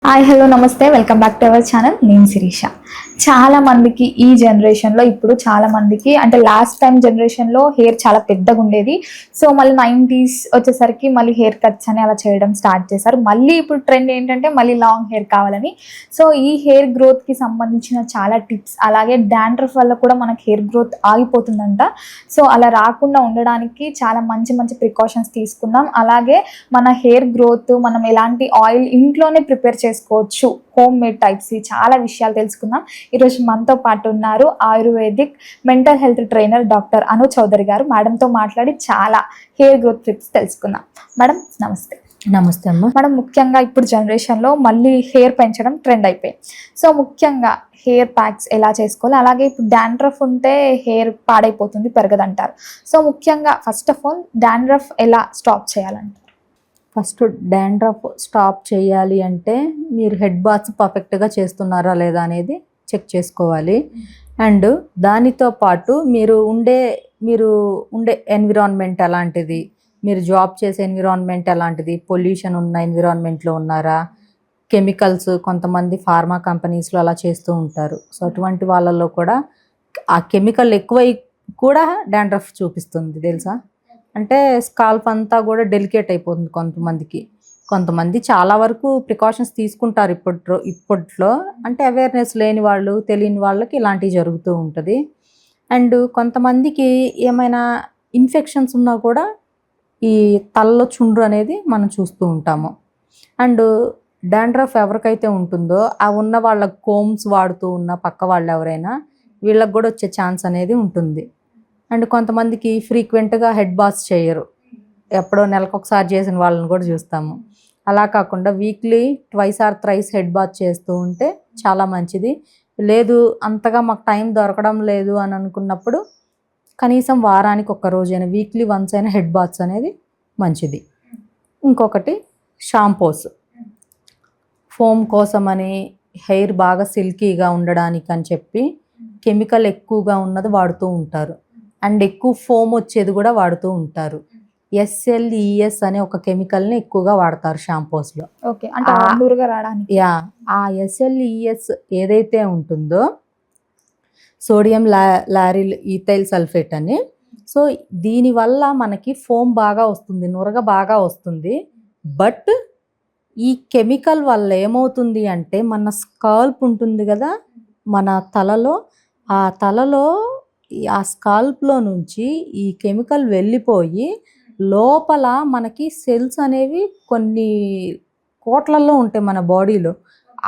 Hi hello నమస్తే welcome back to our channel. నేను శిరీష. చాలా మందికి ఈ జనరేషన్లో ఇప్పుడు చాలా మందికి అంటే లాస్ట్ టైం జనరేషన్లో హెయిర్ చాలా పెద్దగా ఉండేది. సో మళ్ళీ 90s వచ్చేసరికి మళ్ళీ హెయిర్ కట్స్ అని అలా చేయడం స్టార్ట్ చేశారు. మళ్ళీ ఇప్పుడు ట్రెండ్ ఏంటంటే మళ్ళీ లాంగ్ హెయిర్ కావాలని. సో ఈ హెయిర్ గ్రోత్కి సంబంధించిన చాలా టిప్స్, అలాగే డాండ్రఫ్ వల్ల కూడా మనకి హెయిర్ గ్రోత్ ఆగిపోతుందంట. సో అలా రాకుండా ఉండడానికి చాలా మంచి మంచి ప్రికాషన్స్ తీసుకుందాం. అలాగే మన హెయిర్ గ్రోత్ మనం ఎలాంటి ఆయిల్ ఇంట్లోనే ప్రిపేర్ చేసుకోవచ్చు, హోమ్ మేడ్ టైప్స్, చాలా విషయాలు తెలుసుకుందాం. ఈరోజు మనతో పాటు ఉన్నారు ayurvedic mental health trainer doctor Anu Chaudhary గారు. మేడంతో మాట్లాడి చాలా హెయిర్ గ్రోత్ టిప్స్ తెలుసుకుందాం. మేడం నమస్తే. నమస్తే అమ్మ. మేడం, ముఖ్యంగా ఇప్పుడు జనరేషన్లో మళ్ళీ హెయిర్ పెంచడం ట్రెండ్ అయిపోయింది. సో ముఖ్యంగా హెయిర్ ప్యాక్స్ ఎలా చేసుకోవాలి, అలాగే ఇప్పుడు డాండ్రఫ్ ఉంటే హెయిర్ పాడైపోతుంది, పెరగదంటారు. సో ముఖ్యంగా ఫస్ట్ ఆఫ్ ఆల్ డాండ్రఫ్ ఎలా స్టాప్ చేయాలంటారు? ఫస్ట్ డాండ్రఫ్ స్టాప్ చేయాలి అంటే మీరు హెడ్ బాత్స్ పర్ఫెక్ట్గా చేస్తున్నారా లేదా అనేది చెక్ చేసుకోవాలి. అండ్ దానితో పాటు మీరు ఉండే ఎన్విరాన్మెంట్ ఎలాంటిది, మీరు జాబ్ చేసే ఎన్విరాన్మెంట్ ఎలాంటిది, పొల్యూషన్ ఉన్న ఎన్విరాన్మెంట్లో ఉన్నారా, కెమికల్స్ కొంతమంది ఫార్మా కంపెనీస్లో అలా చేస్తూ ఉంటారు. సో అటువంటి వాళ్ళల్లో కూడా ఆ కెమికల్ ఎక్కువై కూడా డాండ్రఫ్ చూపిస్తుంది తెలుసా. అంటే స్కాల్ప్ అంతా కూడా డెలికేట్ అయిపోతుంది కొంతమంది చాలా వరకు ప్రికాషన్స్ తీసుకుంటారు ఇప్పట్లో అంటే అవేర్నెస్ లేని వాళ్ళు, తెలియని వాళ్ళకి ఇలాంటివి జరుగుతూ ఉంటుంది. అండ్ కొంతమందికి ఏమైనా ఇన్ఫెక్షన్స్ ఉన్నా కూడా ఈ తలలో చుండ్రు అనేది మనం చూస్తూ ఉంటాము. అండ్ డాండ్రఫ్ ఎవరికైతే ఉంటుందో ఆ ఉన్న వాళ్ళ కోమ్స్ వాడుతూ ఉన్న పక్క వాళ్ళు ఎవరైనా వీళ్ళకి కూడా వచ్చే ఛాన్స్ అనేది ఉంటుంది. అండ్ కొంతమందికి ఫ్రీక్వెంట్గా హెడ్ బాత్స్ చేయరు, ఎప్పుడో నెలకు ఒకసారి చేసిన వాళ్ళని కూడా చూస్తాము. అలా కాకుండా వీక్లీ 2 or 3 హెడ్ బాత్ చేస్తూ ఉంటే చాలా మంచిది. లేదు అంతగా మాకు టైం దొరకడం లేదు అని అనుకున్నప్పుడు కనీసం వారానికి ఒక్క రోజైనా, వీక్లీ వన్స్ అయినా హెడ్ బాత్స్ అనేది మంచిది. ఇంకొకటి షాంపూస్, ఫోమ్ కోసమని హెయిర్ బాగా సిల్కీగా ఉండడానికి అని చెప్పి కెమికల్ ఎక్కువగా ఉన్నది వాడుతూ ఉంటారు. అండ్ ఎక్కువ ఫోమ్ వచ్చేది కూడా వాడుతూ ఉంటారు. SLES అనే ఒక కెమికల్ని ఎక్కువగా వాడతారు షాంపూస్లో. ఓకే, అంటే ఆంబూరుగా రావడానికి. ఆ SLES ఏదైతే ఉంటుందో సోడియం లారిల్ ఈథైల్ సల్ఫేట్ అని, సో దీనివల్ల మనకి ఫోమ్ బాగా వస్తుంది, నురగ బాగా వస్తుంది. బట్ ఈ కెమికల్ వల్ల ఏమవుతుంది అంటే మన స్కాల్ప్ ఉంటుంది కదా మన తలలో, ఆ స్కాల్ప్లో నుంచి ఈ కెమికల్ వెళ్ళిపోయి లోపల మనకి సెల్స్ అనేవి కొన్ని కోట్లల్లో ఉంటాయి మన బాడీలో.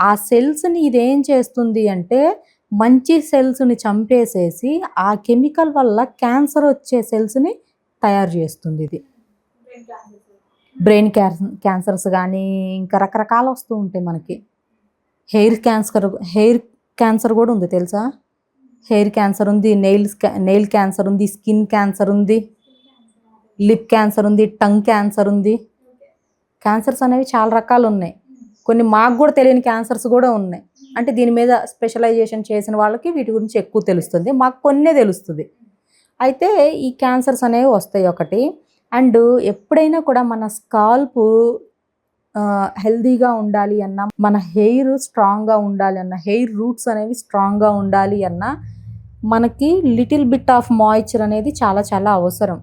ఆ సెల్స్ని ఇదేం చేస్తుంది అంటే మంచి సెల్స్ని చంపేసేసి ఆ కెమికల్ వల్ల క్యాన్సర్ వచ్చే సెల్స్ని తయారు చేస్తుంది. ఇది బ్రెయిన్ క్యాన్సర్స్ కానీ ఇంకా రకరకాలు వస్తూ ఉంటాయి మనకి. హెయిర్ క్యాన్సర్ కూడా ఉంది తెలుసా. హెయిర్ క్యాన్సర్ ఉంది, నెయిల్ క్యాన్సర్ ఉంది, స్కిన్ క్యాన్సర్ ఉంది, లిప్ క్యాన్సర్ ఉంది, టంగ్ క్యాన్సర్ ఉంది. క్యాన్సర్స్ అనేవి చాలా రకాలు ఉన్నాయి. కొన్ని మాకు కూడా తెలియని క్యాన్సర్స్ కూడా ఉన్నాయి. అంటే దీని మీద స్పెషలైజేషన్ చేసిన వాళ్ళకి వీటి గురించి ఎక్కువ తెలుస్తుంది, మాకు కొన్నే తెలుస్తుంది. అయితే ఈ క్యాన్సర్స్ అనేవి వస్తాయి ఒకటి. అండ్ ఎప్పుడైనా కూడా మన స్కాల్ప్ హెల్దీగా ఉండాలి అన్నా, మన హెయిర్ స్ట్రాంగ్గా ఉండాలి అన్నా, హెయిర్ రూట్స్ అనేవి స్ట్రాంగ్గా ఉండాలి అన్నా మనకి లిటిల్ బిట్ ఆఫ్ మాయిశ్చర్ అనేది చాలా చాలా అవసరం.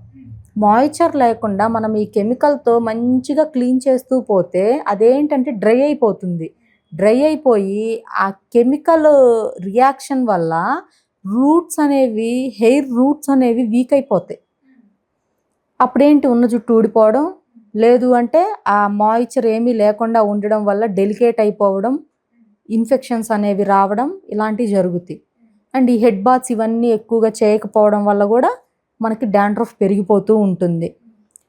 మాయిశ్చర్ లేకుండా మనం ఈ కెమికల్తో మంచిగా క్లీన్ చేస్తూ పోతే అదేంటంటే డ్రై అయిపోతుంది. డ్రై అయిపోయి ఆ కెమికల్ రియాక్షన్ వల్ల హెయిర్ రూట్స్ అనేవి వీక్ అయిపోతాయి. అప్పుడేంటి ఉన్న జుట్టు ఊడిపోవడం, లేదు అంటే ఆ మాయిశ్చర్ ఏమీ లేకుండా ఉండడం వల్ల డెలికేట్ అయిపోవడం, ఇన్ఫెక్షన్స్ అనేవి రావడం, ఇలాంటివి జరుగుతాయి. అండ్ ఈ హెడ్ బాత్స్ ఇవన్నీ ఎక్కువగా చేయకపోవడం వల్ల కూడా మనకి డాండ్రఫ్ పెరిగిపోతూ ఉంటుంది.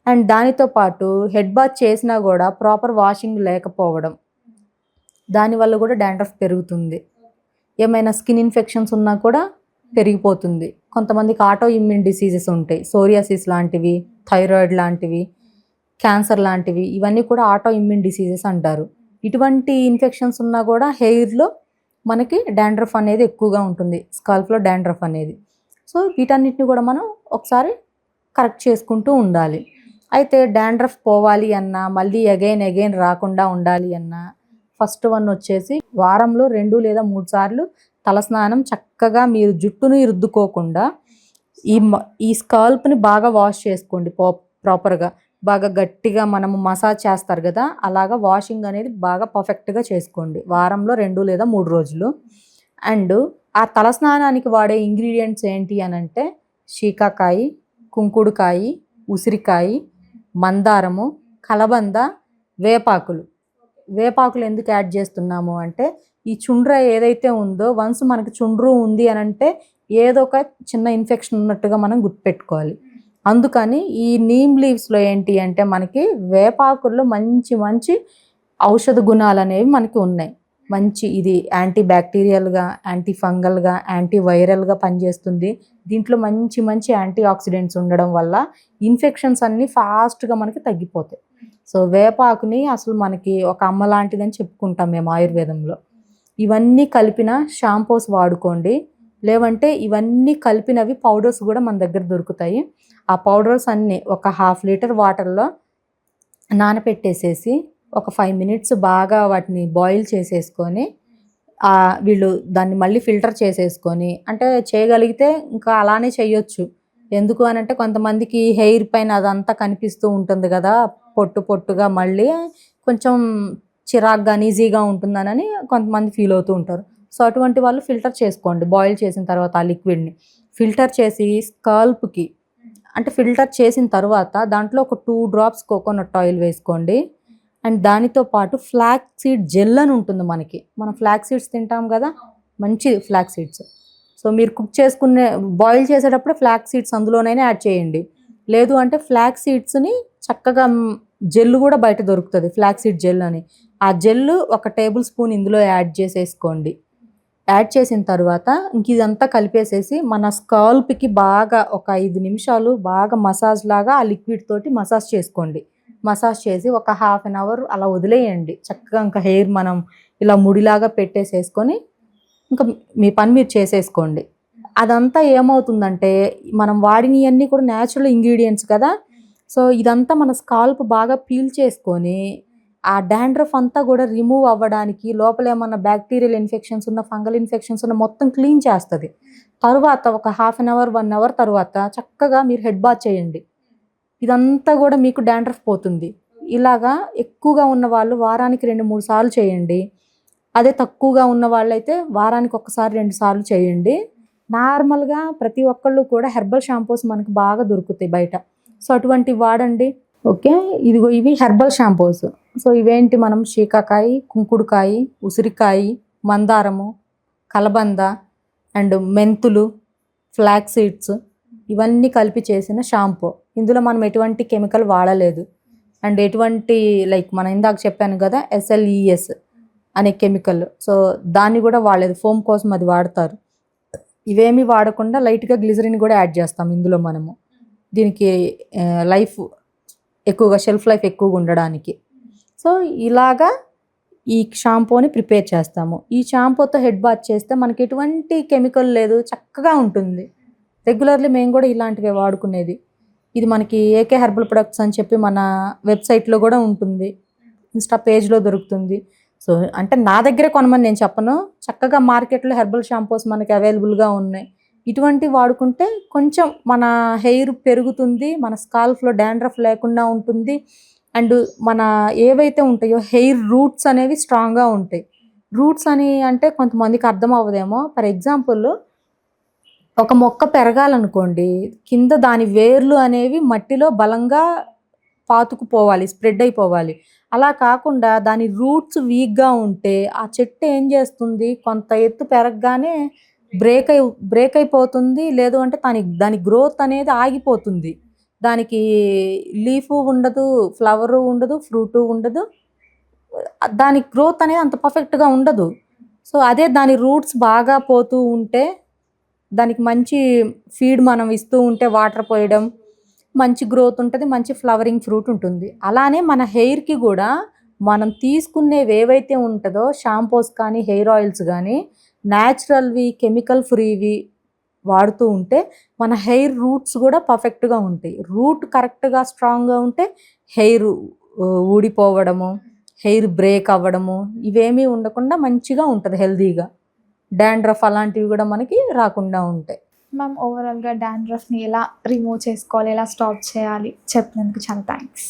అండ్ దానితో పాటు హెడ్ బాత్ చేసినా కూడా ప్రాపర్ వాషింగ్ లేకపోవడం, దానివల్ల కూడా డాండ్రఫ్ పెరుగుతుంది. ఏమైనా స్కిన్ ఇన్ఫెక్షన్స్ ఉన్నా కూడా పెరిగిపోతుంది. కొంతమందికి ఆటో ఇమ్యూన్ డిసీజెస్ ఉంటాయి, సోరియాసిస్ లాంటివి, థైరాయిడ్ లాంటివి, క్యాన్సర్ లాంటివి, ఇవన్నీ కూడా ఆటో ఇమ్యూన్ డిసీజెస్ అంటారు. ఇటువంటి ఇన్ఫెక్షన్స్ ఉన్నా కూడా హెయిర్లో మనకి డాండ్రఫ్ అనేది ఎక్కువగా ఉంటుంది, స్కాల్ప్లో డాండ్రఫ్ అనేది. సో వీటన్నిటిని కూడా మనం ఒకసారి కరెక్ట్ చేసుకుంటూ ఉండాలి. అయితే డాండ్రఫ్ పోవాలి అన్నా, మళ్ళీ అగైన్ రాకుండా ఉండాలి అన్నా ఫస్ట్ వన్ వచ్చేసి వారంలో 2 లేదా 3 సార్లు తలస్నానం చక్కగా మీరు జుట్టుని రుద్దుకోకుండా ఈ స్కాల్ప్ని బాగా వాష్ చేసుకోండి ప్రాపర్గా. బాగా గట్టిగా మనము మసాజ్ చేస్తారు కదా, అలాగా వాషింగ్ అనేది బాగా పర్ఫెక్ట్గా చేసుకోండి వారంలో 2 లేదా 3 రోజులు. అండ్ ఆ తలస్నానానికి వాడే ఇంగ్రీడియంట్స్ ఏంటి అని అంటే శీకాకాయి, కుంకుడుకాయ, ఉసిరికాయ, మందారము, కలబంద, వేపాకులు. వేపాకులు ఎందుకు యాడ్ చేస్తున్నాము అంటే ఈ చుండ్ర ఏదైతే ఉందో వన్స్ మనకి చుండ్రు ఉంది అని అంటే ఏదో ఒక చిన్న ఇన్ఫెక్షన్ ఉన్నట్టుగా మనం గుర్తుపెట్టుకోవాలి. అందుకని ఈ నీమ్ లీవ్స్లో ఏంటి అంటే మనకి వేపాకుల్లో మంచి మంచి ఔషధ గుణాలు అనేవి మనకి ఉన్నాయి. మంచి ఇది యాంటీ బ్యాక్టీరియల్గా, యాంటీ ఫంగల్గా, యాంటీ వైరల్గా పనిచేస్తుంది. దీంట్లో మంచి మంచి యాంటీ ఆక్సిడెంట్స్ ఉండడం వల్ల ఇన్ఫెక్షన్స్ అన్నీ ఫాస్ట్గా మనకి తగ్గిపోతాయి. సో వేపాకుని అసలు మనకి ఒక అమ్మ లాంటిదని చెప్పుకుంటాం మేము ఆయుర్వేదంలో. ఇవన్నీ కలిపిన షాంపూస్ వాడుకోండి, లేవంటే ఇవన్నీ కలిపినవి పౌడర్స్ కూడా మన దగ్గర దొరుకుతాయి. ఆ పౌడర్స్ అన్నీ ఒక 1/2 లీటర్ వాటర్లో నానపెట్టేసేసి ఒక 5 మినిట్స్ బాగా వాటిని బాయిల్ చేసేసుకొని వీళ్ళు దాన్ని మళ్ళీ ఫిల్టర్ చేసేసుకొని, అంటే చేయగలిగితే ఇంకా అలానే చేయొచ్చు. ఎందుకు అని అంటే కొంతమందికి హెయిర్ పైన అదంతా కనిపిస్తూ ఉంటుంది కదా, పొట్టు పొట్టుగా, మళ్ళీ కొంచెం చిరాగ్గా ఈజీగా ఉంటుందనని కొంతమంది ఫీల్ అవుతూ ఉంటారు. సో అటువంటి వాళ్ళు ఫిల్టర్ చేసుకోండి. బాయిల్ చేసిన తర్వాత ఆ లిక్విడ్ని ఫిల్టర్ చేసి స్కాల్ప్కి, అంటే ఫిల్టర్ చేసిన తర్వాత దాంట్లో ఒక 2 డ్రాప్స్ కోకోనట్ ఆయిల్ వేసుకోండి. అండ్ దానితో పాటు ఫ్లాక్ సీడ్ జెల్ అని ఉంటుంది మనం ఫ్లాక్ సీడ్స్ తింటాం కదా, మంచి ఫ్లాక్ సీడ్స్. సో మీరు కుక్ చేసుకునే బాయిల్ చేసేటప్పుడు ఫ్లాక్ సీడ్స్ అందులోనైనా యాడ్ చేయండి. లేదు అంటే ఫ్లాక్ సీడ్స్ని చక్కగా జెల్ కూడా బయట దొరుకుతుంది, ఫ్లాక్ సీడ్ జెల్ అని. ఆ జెల్ 1 టేబుల్ స్పూన్ ఇందులో యాడ్ చేసేసుకోండి. యాడ్ చేసిన తర్వాత ఇంక ఇదంతా కలిపేసేసి మన స్కాల్ప్కి బాగా ఒక 5 నిమిషాలు బాగా మసాజ్ లాగా ఆ లిక్విడ్ తోటి మసాజ్ చేసుకోండి. మసాజ్ చేసి ఒక 1/2 అవర్ అలా వదిలేయండి. చక్కగా ఇంకా హెయిర్ మనం ఇలా ముడిలాగా పెట్టేసేసుకొని ఇంకా మీ పని మీరు చేసేసుకోండి. అదంతా ఏమవుతుందంటే మనం వాడినవన్నీ కూడా న్యాచురల్ ఇంగ్రీడియంట్స్ కదా, సో ఇదంతా మన స్కాల్ప్ బాగా పీల్ చేసుకొని ఆ డాండ్రఫ్ అంతా కూడా రిమూవ్ అవ్వడానికి, లోపల ఏమన్నా బ్యాక్టీరియల్ ఇన్ఫెక్షన్స్ ఉన్న, ఫంగల్ ఇన్ఫెక్షన్స్ ఉన్న మొత్తం క్లీన్ చేస్తుంది. తర్వాత ఒక 1/2 అవర్ 1 అవర్ తర్వాత చక్కగా మీరు హెడ్ బాత్ చేయండి. ఇదంతా కూడా మీకు డాండ్రఫ్ పోతుంది. ఇలాగా ఎక్కువగా ఉన్న వాళ్ళు వారానికి 2-3 సార్లు చేయండి. అదే తక్కువగా ఉన్న వాళ్ళైతే వారానికి 1-2 సార్లు చేయండి. నార్మల్గా ప్రతి ఒక్కళ్ళు కూడా హెర్బల్ షాంపూస్ మనకు బాగా దొరుకుతాయి బయట. సో అటువంటివి వాడండి. ఓకే, ఇవి హెర్బల్ షాంపూస్. సో ఇవేంటి, మనం శీకాకాయ, కుంకుడుకాయ, ఉసిరికాయ, మందారము, కలబంద అండ్ మెంతులు, ఫ్లాక్ సీడ్స్ ఇవన్నీ కలిపి చేసిన షాంపూ. ఇందులో మనం ఎటువంటి కెమికల్ వాడలేదు. అండ్ ఎటువంటి మనం ఇందాక చెప్పాను కదా SLES అనే కెమికల్, సో దాన్ని కూడా వాడలేదు. ఫోమ్ కోసం అది వాడతారు. ఇవేమీ వాడకుండా లైట్గా గ్లిజరిన్ కూడా యాడ్ చేస్తాం ఇందులో మనము, దీనికి షెల్ఫ్ లైఫ్ ఎక్కువగా ఉండడానికి. సో ఇలాగా ఈ షాంపూని ప్రిపేర్ చేస్తాము. ఈ షాంపూతో హెడ్ బాత్ చేస్తే మనకి ఎటువంటి కెమికల్ లేదు, చక్కగా ఉంటుంది. రెగ్యులర్లీ మేము కూడా ఇలాంటివే వాడుకునేది. ఇది మనకి ఏకే హెర్బల్ ప్రొడక్ట్స్ అని చెప్పి మన వెబ్సైట్లో కూడా ఉంటుంది, ఇన్స్టా పేజ్లో దొరుకుతుంది. సో అంటే నా దగ్గరే కొనమని నేను చెప్పను, చక్కగా మార్కెట్లో హెర్బల్ షాంపూస్ మనకి అవైలబుల్గా ఉన్నాయి. ఇటువంటివి వాడుకుంటే కొంచెం మన హెయిర్ పెరుగుతుంది, మన స్కాల్ప్లో డాండ్రఫ్ లేకుండా ఉంటుంది. అండ్ మన ఏవైతే ఉంటాయో హెయిర్ రూట్స్ అనేవి స్ట్రాంగ్గా ఉంటాయి. రూట్స్ అని అంటే కొంతమందికి అర్థం అవ్వదేమో. ఫర్ ఎగ్జాంపుల్, ఒక మొక్క పెరగాలనుకోండి, కింద దాని వేర్లు అనేవి మట్టిలో బలంగా పాతుకుపోవాలి, స్ప్రెడ్ అయిపోవాలి. అలా కాకుండా దాని రూట్స్ వీక్గా ఉంటే ఆ చెట్టు ఏం చేస్తుంది, కొంత ఎత్తు పెరగగానే బ్రేక్ అయిపోతుంది. లేదు అంటే దాని గ్రోత్ అనేది ఆగిపోతుంది. దానికి లీఫు ఉండదు, ఫ్లవరు ఉండదు, ఫ్రూటు ఉండదు, దాని గ్రోత్ అనేది అంత పర్ఫెక్ట్గా ఉండదు. సో అదే దాని రూట్స్ బాగా పోతూ ఉంటే, దానికి మంచి ఫీడ్ మనం ఇస్తూ ఉంటే, వాటర్ పోయడం, మంచి గ్రోత్ ఉంటుంది, మంచి ఫ్లవరింగ్ ఫ్రూట్ ఉంటుంది. అలానే మన హెయిర్కి కూడా మనం తీసుకునేవి ఏవైతే ఉంటుందో షాంపూస్ కానీ హెయిర్ ఆయిల్స్ కానీ న్యాచురల్వి, కెమికల్ ఫ్రీవి వాడుతూ ఉంటే మన హెయిర్ రూట్స్ కూడా పర్ఫెక్ట్గా ఉంటాయి. రూట్ కరెక్ట్గా స్ట్రాంగ్గా ఉంటే హెయిర్ ఊడిపోవడము, హెయిర్ బ్రేక్ అవ్వడము ఇవేమీ ఉండకుండా మంచిగా ఉంటుంది హెల్తీగా. డాండ్రఫ్ అలాంటివి కూడా మనకి రాకుండా ఉంటాయి. మ్యామ్ ఓవరాల్గా డాండ్రఫ్ని ఎలా రిమూవ్ చేసుకోవాలి, ఎలా స్టాప్ చేయాలి చెప్పినందుకు చాలా థ్యాంక్స్.